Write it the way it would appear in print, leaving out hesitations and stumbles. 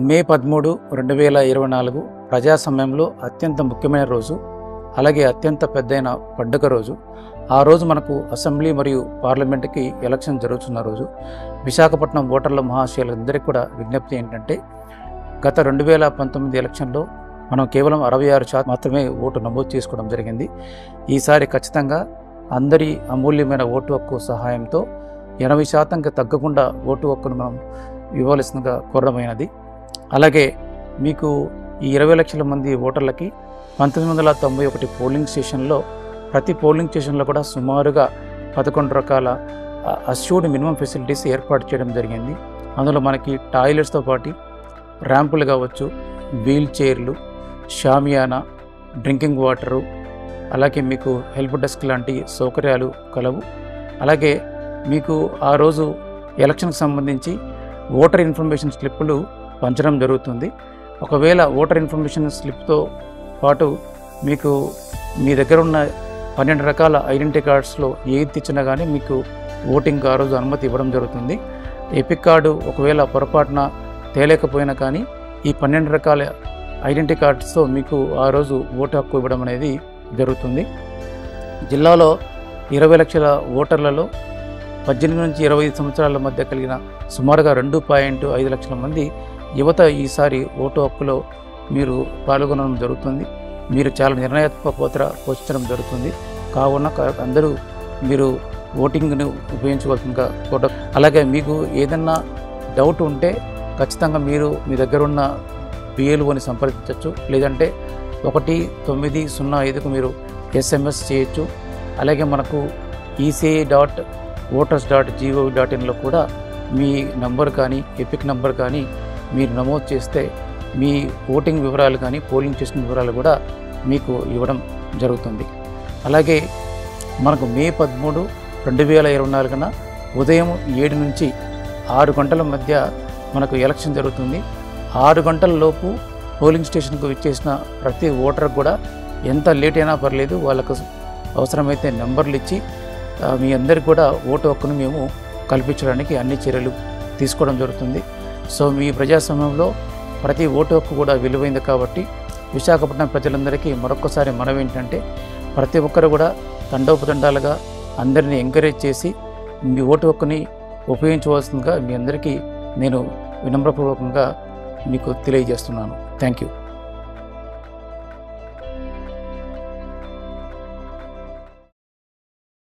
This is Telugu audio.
మే 13, 2024 ప్రజాస్వామ్యంలో అత్యంత ముఖ్యమైన రోజు, అలాగే అత్యంత పెద్దైన పండుగ రోజు. ఆ రోజు మనకు అసెంబ్లీ మరియు పార్లమెంటుకి ఎలక్షన్ జరుగుతున్న రోజు. విశాఖపట్నం ఓటర్ల మహాశయులందరికీ కూడా విజ్ఞప్తి ఏంటంటే, గత 2019 ఎలక్షన్లో మనం కేవలం 66% మాత్రమే ఓటు నమోదు చేసుకోవడం జరిగింది. ఈసారి ఖచ్చితంగా అందరి అమూల్యమైన ఓటు హక్కు సహాయంతో 80%కి తగ్గకుండా ఓటు హక్కును మనం ఇవ్వవలసిందిగా కోరడమైనది. అలాగే మీకు ఈ 20 లక్షల మంది ఓటర్లకి 1991 పోలింగ్ స్టేషన్లో ప్రతి పోలింగ్ స్టేషన్లో కూడా సుమారుగా 11 రకాల అష్యూర్డ్ మినిమం ఫెసిలిటీస్ ఏర్పాటు చేయడం జరిగింది. అందులో మనకి టాయిలెట్స్తో పాటు ర్యాంపులు కావచ్చు, వీల్ చైర్లు, షామియానా, డ్రింకింగ్ వాటరు, అలాగే మీకు హెల్ప్ డెస్క్ లాంటి సౌకర్యాలు కలవు. అలాగే మీకు ఆ రోజు ఎలక్షన్కి సంబంధించి ఓటర్ ఇన్ఫర్మేషన్ స్లిప్పులు పంచడం జరుగుతుంది. ఒకవేళ ఓటర్ ఇన్ఫర్మేషన్ స్లిప్తో పాటు మీకు మీ దగ్గర ఉన్న 12 రకాల ఐడెంటిటీ కార్డ్స్లో ఏది తెచ్చినా కానీ మీకు ఓటింగ్ ఆ రోజు అనుమతి ఇవ్వడం జరుగుతుంది. ఎపిక్ కార్డు ఒకవేళ పొరపాటున తేలేకపోయినా కానీ ఈ 12 రకాల ఐడెంటిటీ కార్డ్స్తో మీకు ఆ రోజు ఓటు హక్కు ఇవ్వడం అనేది జరుగుతుంది. జిల్లాలో 20 లక్షల ఓటర్లలో 18 నుంచి 25 సంవత్సరాల మధ్య కలిగిన సుమారుగా 2.5 లక్షల మంది యువత ఈసారి ఓటు హక్కులో మీరు పాల్గొనడం జరుగుతుంది. మీరు చాలా నిర్ణయాత్మక పాత్ర పోషించడం జరుగుతుంది. కావున అందరూ మీరు ఓటింగ్ను ఉపయోగించవలసిందిగా కోరడం. అలాగే మీకు ఏదన్నా డౌట్ ఉంటే ఖచ్చితంగా మీరు మీ దగ్గర ఉన్న PLOని సంప్రదించవచ్చు, లేదంటే 1905కు మీరు SMS చేయొచ్చు. అలాగే మనకు ECI.voters.gov.inలో కూడా మీ నంబర్ కానీ ఎపిక్ నంబర్ కానీ మీరు నమోదు చేస్తే మీ ఓటింగ్ వివరాలు కానీ పోలింగ్ స్టేషన్ వివరాలు కూడా మీకు ఇవ్వడం జరుగుతుంది. అలాగే మనకు మే 13, 2024 ఉదయం 7 నుంచి 6 గంటల మధ్య మనకు ఎలక్షన్ జరుగుతుంది. 6 గంటల లోపు పోలింగ్ స్టేషన్కు విచ్చేసిన ప్రతి ఓటర్ కూడా ఎంత లేట్ అయినా పర్లేదు, వాళ్ళకు అవసరమైతే నెంబర్లు ఇచ్చి మీ అందరికి కూడా ఓటు హక్కును మేము కల్పించడానికి అన్ని చర్యలు తీసుకోవడం జరుగుతుంది. సో మీ ప్రజాస్వామ్యంలో ప్రతి ఓటు హక్కు కూడా విలువైంది కాబట్టి విశాఖపట్నం ప్రజలందరికీ మరొకసారి మనవి ఏంటంటే, ప్రతి ఒక్కరు కూడా తండోపతండాలుగా అందరినీ ఎంకరేజ్ చేసి మీ ఓటు హక్కుని ఉపయోగించవలసిందిగా మీ అందరికీ నేను వినమ్రపూర్వకంగా మీకు తెలియజేస్తున్నాను. Thank you.